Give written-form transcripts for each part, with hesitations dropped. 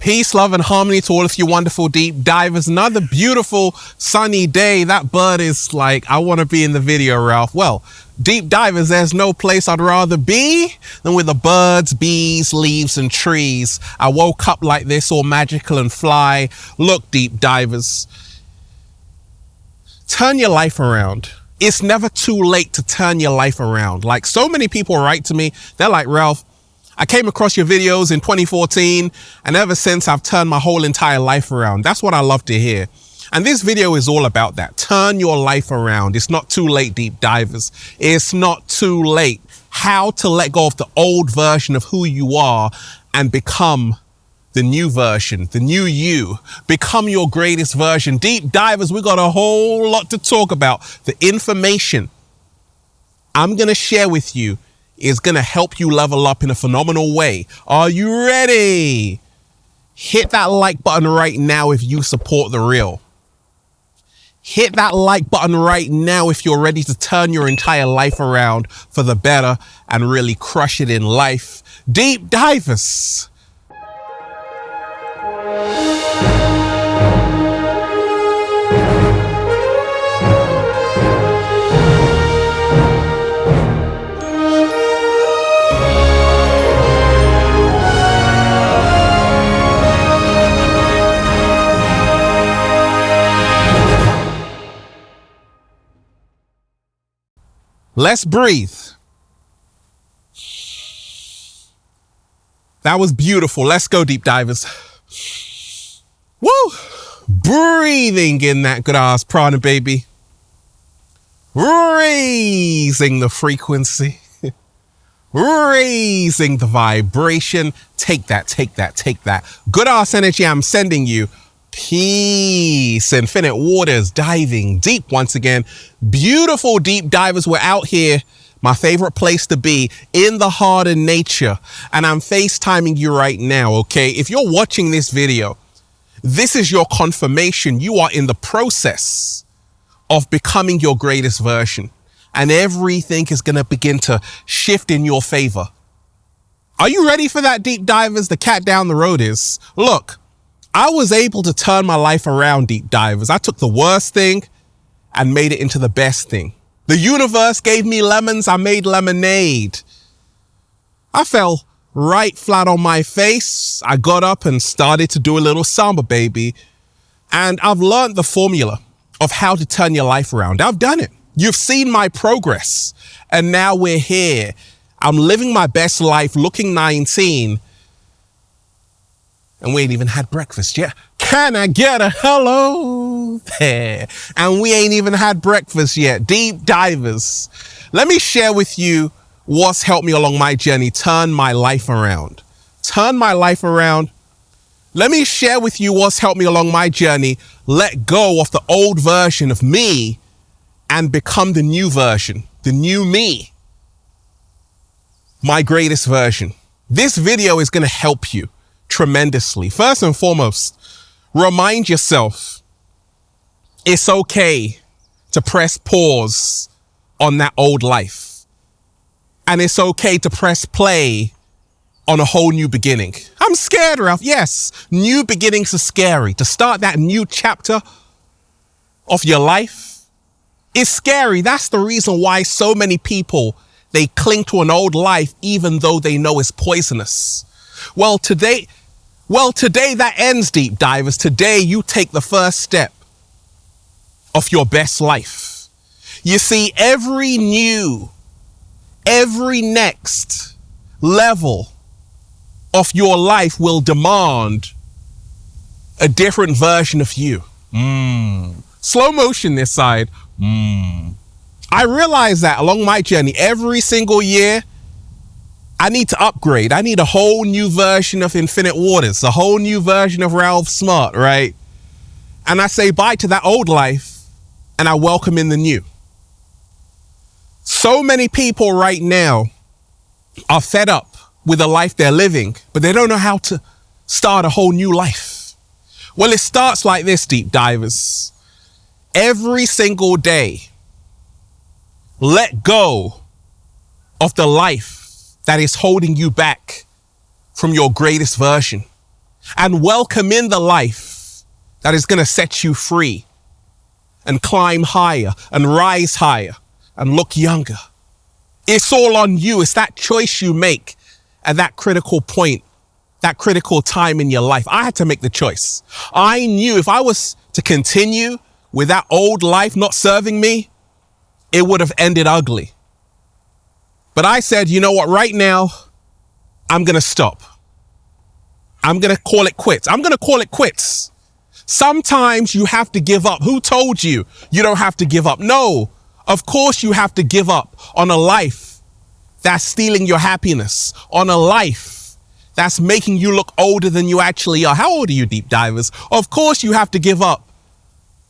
Peace, love, and harmony to all of you wonderful deep divers. Another beautiful sunny day. That bird is like, I want to be in the video, Ralph. Well, deep divers, there's no place I'd rather be than with the birds, bees, leaves, and trees. I woke up like this, all magical and fly. Look, deep divers, turn your life around. It's never too late to turn your life around. Like, so many people write to me, they're like, Ralph, I came across your videos in 2014, and ever since I've turned my whole entire life around. That's what I love to hear. And this video is all about that. Turn your life around. It's not too late, deep divers. It's not too late. How to let go of the old version of who you are and become the new version, the new you. Become your greatest version. Deep divers, we got a whole lot to talk about. The information I'm going to share with you is going to help you level up in a phenomenal way. Are you ready? Hit that like button right now if you support The Real. Hit that like button right now if you're ready to turn your entire life around for the better and really crush it in life. Deep divers. Let's breathe. That was beautiful. Let's go, deep divers. Woo! Breathing in that good ass prana, baby. Raising the frequency. Raising the vibration. Take that, take that, take that. Good ass energy I'm sending you. Peace, infinite waters, diving deep once again. Beautiful deep divers, we're out here, my favorite place to be, in the heart of nature. And I'm FaceTiming you right now, okay? If you're watching this video, this is your confirmation. You are in the process of becoming your greatest version. And everything is going to begin to shift in your favor. Are you ready for that, deep divers? The cat down the road is. Look, I was able to turn my life around, deep divers. I took the worst thing and made it into the best thing. The universe gave me lemons. I made lemonade. I fell right flat on my face. I got up and started to do a little samba, baby. And I've learned the formula of how to turn your life around. I've done it. You've seen my progress. And now we're here. I'm living my best life, looking 19. And we ain't even had breakfast yet. Can I get a hello there? And we ain't even had breakfast yet. Deep divers, let me share with you what's helped me along my journey. Turn my life around. Turn my life around. Let me share with you what's helped me along my journey. Let go of the old version of me and become the new version, the new me, my greatest version. This video is going to help you tremendously. First and foremost, remind yourself it's okay to press pause on that old life. And it's okay to press play on a whole new beginning. I'm scared, Ralph. Yes, new beginnings are scary. To start that new chapter of your life is scary. That's the reason why so many people, they cling to an old life even though they know it's poisonous. Well, today that ends, deep divers. Today, you take the first step of your best life. You see, every next level of your life will demand a different version of you. Slow motion this side. I realize that along my journey, every single year, I need to upgrade. I need a whole new version of Infinite Waters, a whole new version of Ralph Smart, right? And I say bye to that old life and I welcome in the new. So many people right now are fed up with the life they're living, but they don't know how to start a whole new life. Well, it starts like this, deep divers. Every single day, let go of the life that is holding you back from your greatest version. and welcome in the life that is going to set you free and climb higher and rise higher and look younger. It's all on you. It's that choice you make at that critical point, that critical time in your life. I had to make the choice. I knew if I was to continue with that old life not serving me, it would have ended ugly. But I said, you know what, right now, I'm going to stop. I'm going to call it quits. I'm going to call it quits. Sometimes you have to give up. Who told you you don't have to give up? No, of course you have to give up on a life that's stealing your happiness, on a life that's making you look older than you actually are. How old are you, deep divers? Of course you have to give up.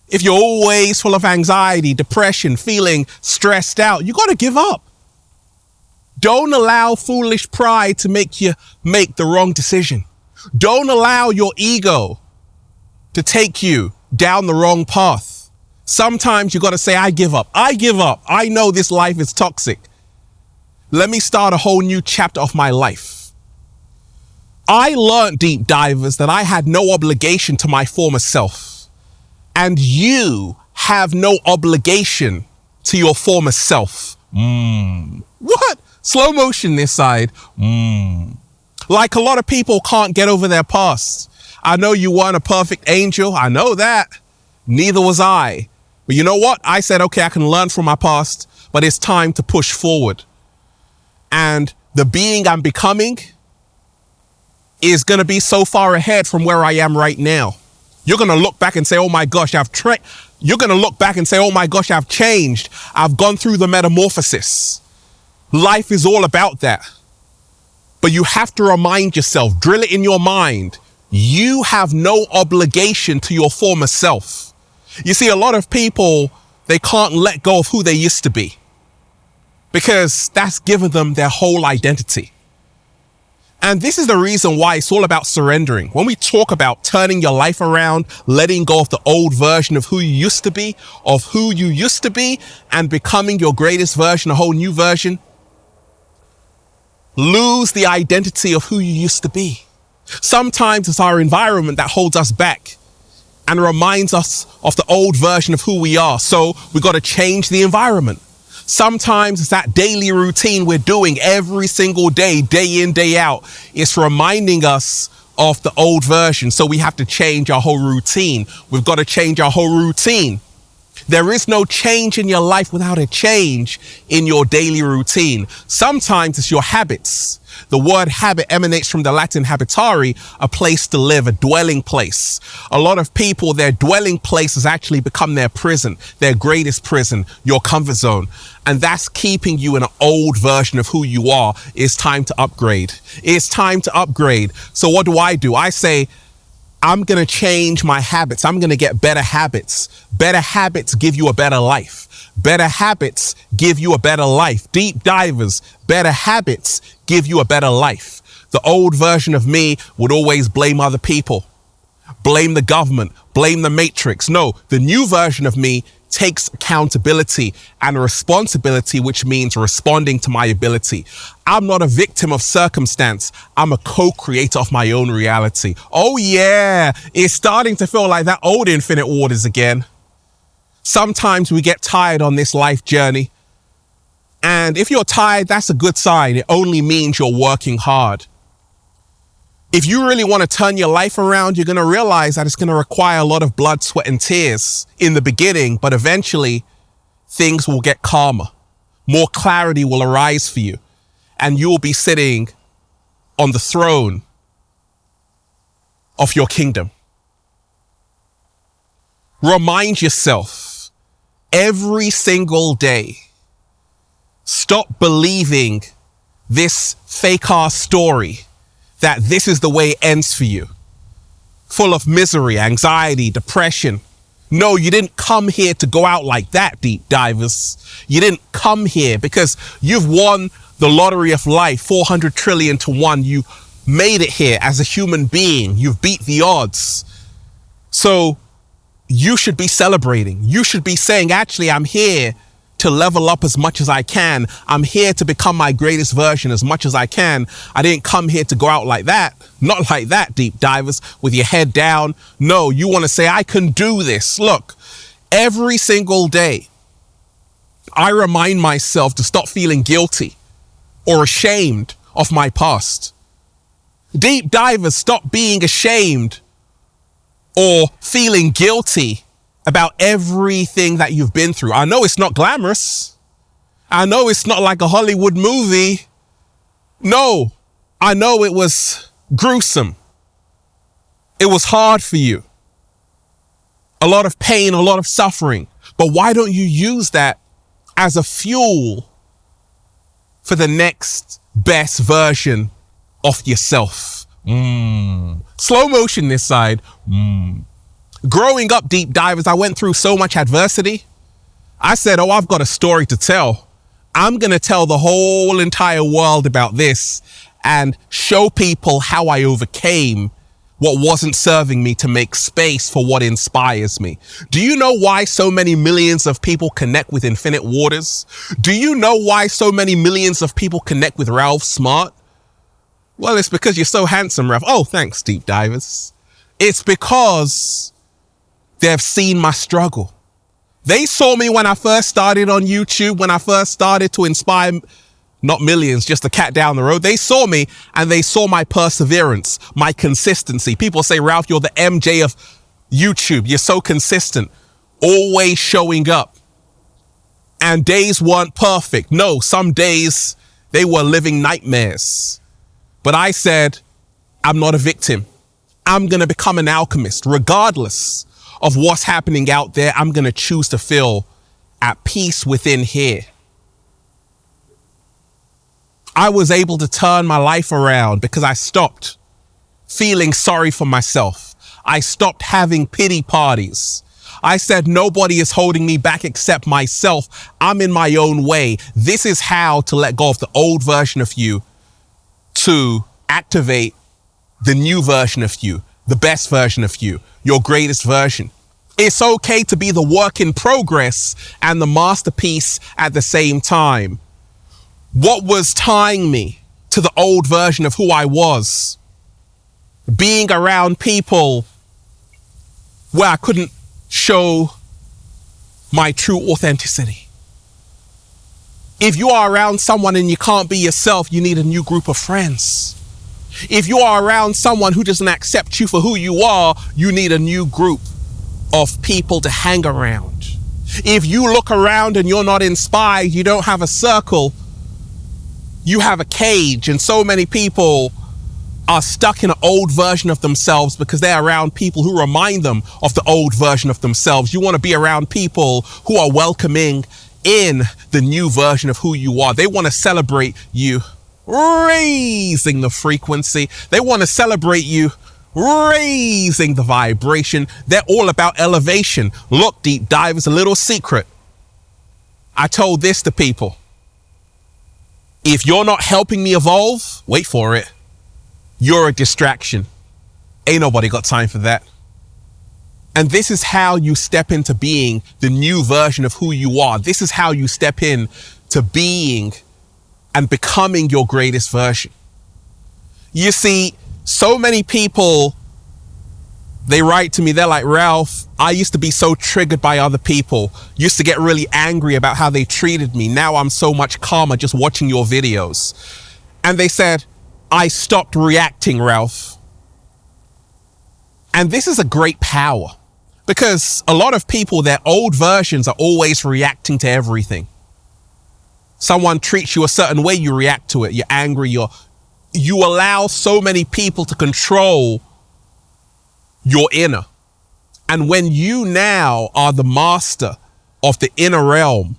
If you're always full of anxiety, depression, feeling stressed out, you got to give up. Don't allow foolish pride to make you make the wrong decision. Don't allow your ego to take you down the wrong path. Sometimes you got to say, I give up. I give up. I know this life is toxic. Let me start a whole new chapter of my life. I learned, deep divers, that I had no obligation to my former self. And you have no obligation to your former self. What? Slow motion this side. Like a lot of people can't get over their past. I know you weren't a perfect angel. I know that. Neither was I. But you know what? I said, okay, I can learn from my past, but it's time to push forward. And the being I'm becoming is going to be so far ahead from where I am right now. You're going to look back and say, oh my gosh, you're going to look back and say, oh my gosh, I've changed. I've gone through the metamorphosis. Life is all about that. But you have to remind yourself, drill it in your mind. You have no obligation to your former self. You see, a lot of people, they can't let go of who they used to be because that's given them their whole identity. And this is the reason why it's all about surrendering. When we talk about turning your life around, letting go of the old version of who you used to be, and becoming your greatest version, a whole new version, lose the identity of who you used to be. Sometimes it's our environment that holds us back and reminds us of the old version of who we are. So we got to change the environment. Sometimes it's that daily routine we're doing every single day, day in, day out. It's reminding us of the old version. So we have to change our whole routine. We've got to change our whole routine. There is no change in your life without a change in your daily routine. Sometimes it's your habits. The word habit emanates from the Latin habitare, a place to live, a dwelling place. A lot of people, their dwelling place has actually become their prison, their greatest prison, your comfort zone. And that's keeping you in an old version of who you are. It's time to upgrade. It's time to upgrade. So what do? I say, I'm going to change my habits. I'm going to get better habits. Better habits give you a better life. Better habits give you a better life. Deep divers, better habits give you a better life. The old version of me would always blame other people, blame the government, blame the matrix. No, the new version of me takes accountability and responsibility, which means responding to my ability. I'm not a victim of circumstance. I'm a co-creator of my own reality. Oh yeah, it's starting to feel like that old Infinite Waters again. Sometimes we get tired on this life journey. And if you're tired, that's a good sign. It only means you're working hard. If you really want to turn your life around, you're going to realize that it's going to require a lot of blood, sweat, and tears in the beginning, but eventually things will get calmer. More clarity will arise for you, and you will be sitting on the throne of your kingdom. Remind yourself every single day, stop believing this fake-ass story that this is the way it ends for you. Full of misery, anxiety, depression. No, you didn't come here to go out like that, deep divers. You didn't come here because you've won the lottery of life, 400 trillion to 1. You made it here as a human being. You've beat the odds. So you should be celebrating. You should be saying, actually, I'm here to level up as much as I can. I'm here to become my greatest version as much as I can. I didn't come here to go out like that. Not like that, deep divers, with your head down. No, you want to say, I can do this. Look, every single day, I remind myself to stop feeling guilty or ashamed of my past. Deep divers, stop being ashamed or feeling guilty about everything that you've been through. I know it's not glamorous. I know it's not like a Hollywood movie. No, I know it was gruesome. It was hard for you. A lot of pain, a lot of suffering. But why don't you use that as a fuel for the next best version of yourself? Slow motion this side. Growing up, deep divers, I went through so much adversity. I said, oh, I've got a story to tell. I'm going to tell the whole entire world about this and show people how I overcame what wasn't serving me to make space for what inspires me. Do you know why so many millions of people connect with Infinite Waters? Do you know why so many millions of people connect with Ralph Smart? Well, it's because you're so handsome, Ralph. Oh, thanks, deep divers. It's because they've seen my struggle. They saw me when I first started on YouTube, when I first started to inspire not millions, just the cat down the road. They saw me and they saw my perseverance, my consistency. People say, Ralph, you're the MJ of YouTube. You're so consistent, always showing up. And days weren't perfect. No, some days they were living nightmares. But I said, I'm not a victim. I'm going to become an alchemist. Regardless of what's happening out there, I'm going to choose to feel at peace within here. I was able to turn my life around because I stopped feeling sorry for myself. I stopped having pity parties. I said, nobody is holding me back except myself. I'm in my own way. This is how to let go of the old version of you to activate the new version of you, the best version of you, your greatest version. It's okay to be the work in progress and the masterpiece at the same time. What was tying me to the old version of who I was? Being around people where I couldn't show my true authenticity. If you are around someone and you can't be yourself, you need a new group of friends. If you are around someone who doesn't accept you for who you are, you need a new group of people to hang around. If you look around and you're not inspired, you don't have a circle, you have a cage. And so many people are stuck in an old version of themselves because they're around people who remind them of the old version of themselves. You want to be around people who are welcoming in the new version of who you are. They want to celebrate you raising the frequency. They want to celebrate you raising the vibration. They're all about elevation. Look, deep divers, a little secret. I told this to people. If you're not helping me evolve, wait for it. You're a distraction. Ain't nobody got time for that. And this is how you step into being the new version of who you are. This is how you step in to being and becoming your greatest version. You see, so many people, they write to me, they're like, Ralph, I used to be so triggered by other people, used to get really angry about how they treated me. Now I'm so much calmer just watching your videos. And they said, I stopped reacting, Ralph. And this is a great power because a lot of people, their old versions are always reacting to everything. Someone treats you a certain way, you react to it. You're angry. You allow so many people to control your inner. And when you now are the master of the inner realm,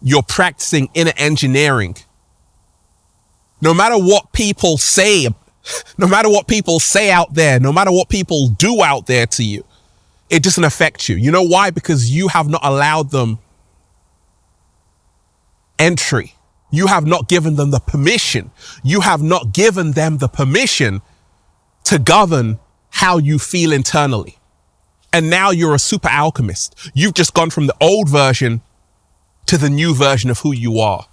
you're practicing inner engineering. No matter what people say, no matter what people say out there, no matter what people do out there to you, it doesn't affect you. You know why? Because you have not allowed them entry. You have not given them the permission. You have not given them the permission to govern how you feel internally. And now you're a super alchemist. You've just gone from the old version to the new version of who you are.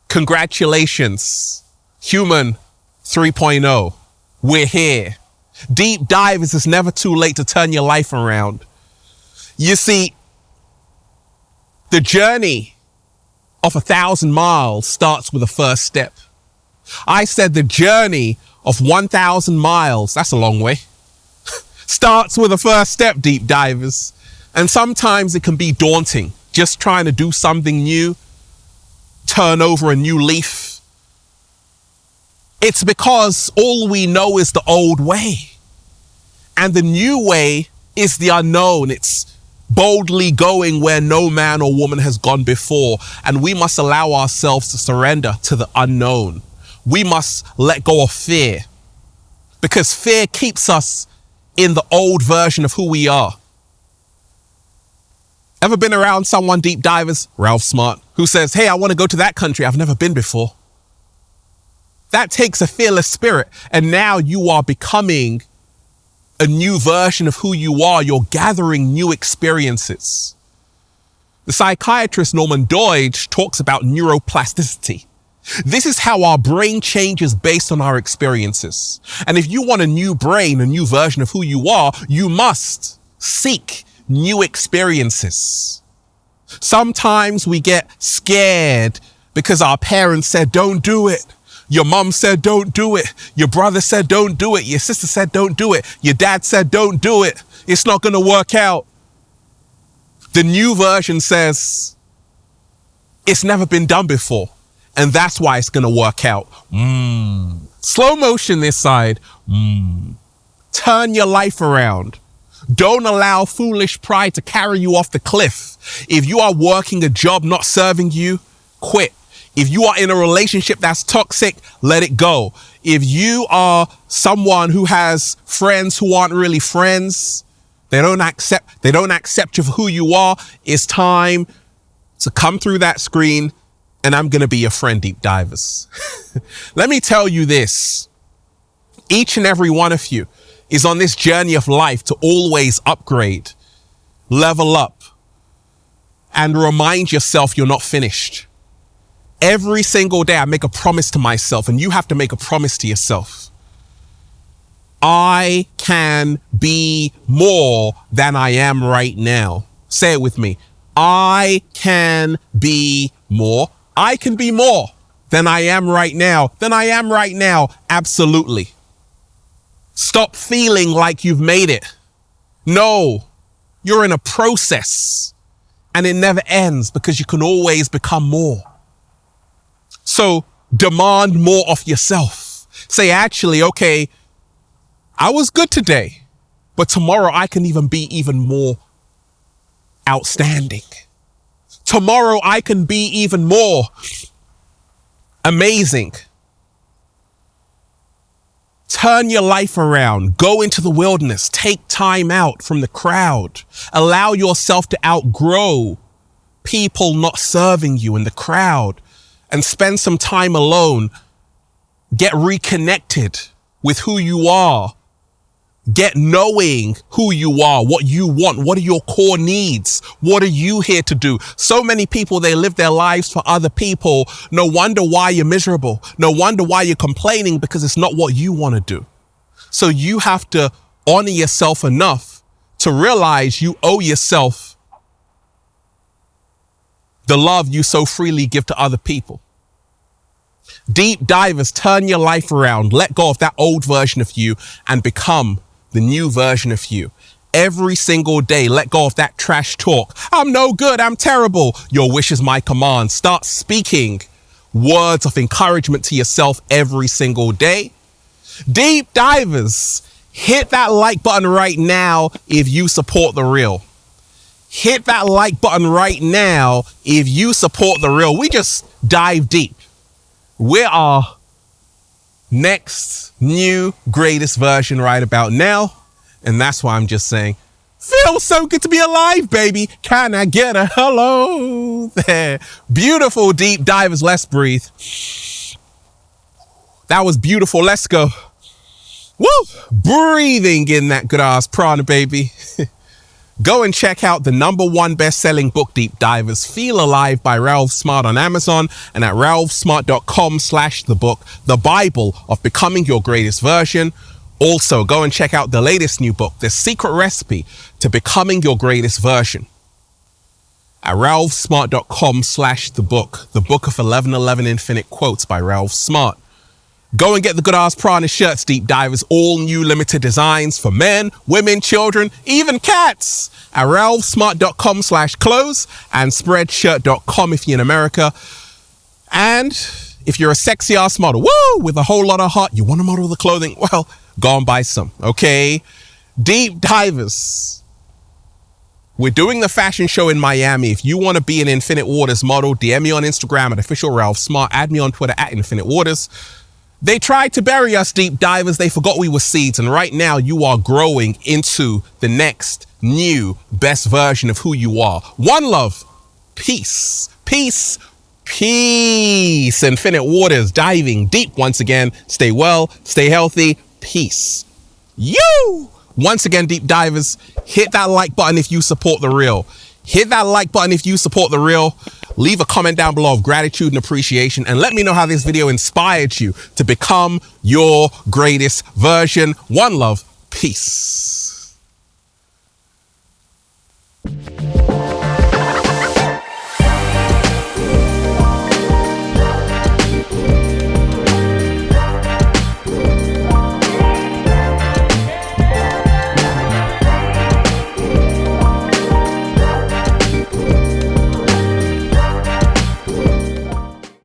Congratulations, Human 3.0. We're here. Deep Divers, it's never too late to turn your life around. You see, the journey of 1,000 miles starts with the first step. I said the journey of 1,000 miles, that's a long way, starts with the first step, Deep Divers. And sometimes it can be daunting, just trying to do something new, turn over a new leaf. It's because all we know is the old way. And the new way is the unknown. It's boldly going where no man or woman has gone before. And we must allow ourselves to surrender to the unknown. We must let go of fear, because fear keeps us in the old version of who we are. Ever been around someone, Deep Divers, Ralph Smart, who says, hey, I want to go to that country I've never been before? That takes a fearless spirit. And now you are becoming a new version of who you are. You're gathering new experiences. The psychiatrist Norman Doidge talks about neuroplasticity. This is how our brain changes based on our experiences. And if you want a new brain, a new version of who you are, you must seek new experiences. Sometimes we get scared because our parents said, don't do it. Your mom said, don't do it. Your brother said, don't do it. Your sister said, don't do it. Your dad said, don't do it. It's not going to work out. The new version says, it's never been done before. And that's why it's going to work out. Slow motion this side. Turn your life around. Don't allow foolish pride to carry you off the cliff. If you are working a job not serving you, quit. If you are in a relationship that's toxic, let it go. If you are someone who has friends who aren't really friends, they don't accept you for who you are, it's time to come through that screen, and I'm going to be your friend, Deep Divers. Let me tell you this. Each and every one of you is on this journey of life to always upgrade, level up, and remind yourself you're not finished. Every single day I make a promise to myself, and you have to make a promise to yourself. I can be more than I am right now. Say it with me. I can be more. I can be more than I am right now. Absolutely. Stop feeling like you've made it. No, you're in a process, and it never ends, because you can always become more. So demand more of yourself. Say, actually, okay, I was good today, but tomorrow I can even be even more outstanding. Tomorrow I can be even more amazing. Turn your life around. Go into the wilderness. Take time out from the crowd. Allow yourself to outgrow people not serving you in the crowd, and spend some time alone. Get reconnected with who you are. Get knowing who you are, what you want, what are your core needs, what are you here to do? So many people, they live their lives for other people. No wonder why you're miserable. No wonder why you're complaining, because it's not what you want to do. So you have to honor yourself enough to realize you owe yourself the love you so freely give to other people. Deep Divers, turn your life around. Let go of that old version of you and become the new version of you. Every single day, let go of that trash talk. I'm no good. I'm terrible. Your wish is my command. Start speaking words of encouragement to yourself every single day. Deep Divers, hit that like button right now if you support the real. Hit that like button right now if you support the real. We just dive deep. We're our next new greatest version right about now. And that's why I'm just saying, feels so good to be alive, baby. Can I get a hello there? Beautiful Deep Divers. Let's breathe. That was beautiful. Let's go. Woo! Breathing in that good ass prana, baby. Go and check out the #1 best-selling book, Deep Divers, Feel Alive by Ralph Smart on Amazon and at ralphsmart.com/thebook, the Bible of becoming your greatest version. Also, go and check out the latest new book, The Secret Recipe to Becoming Your Greatest Version, at ralphsmart.com/thebook, the Book of 1111 Infinite Quotes by Ralph Smart. Go and get the Good Ass Prana shirts, Deep Divers, all new limited designs for men, women, children, even cats, at ralphsmart.com/clothes and spreadshirt.com if you're in America. And if you're a sexy ass model, woo, with a whole lot of heart, you want to model the clothing, well, go and buy some, okay? Deep Divers, we're doing the fashion show in Miami. If you want to be an Infinite Waters model, DM me on Instagram at official Ralph Smart, add me on Twitter at Infinite Waters. They tried to bury us, Deep Divers. They forgot we were seeds. And right now you are growing into the next new best version of who you are. One love, peace, peace, peace. Infinite Waters, diving deep once again. Stay well, stay healthy, peace. You! Once again, Deep Divers, hit that like button if you support the real. Hit that like button if you support the real. Leave a comment down below of gratitude and appreciation and let me know how this video inspired you to become your greatest version. One love, peace.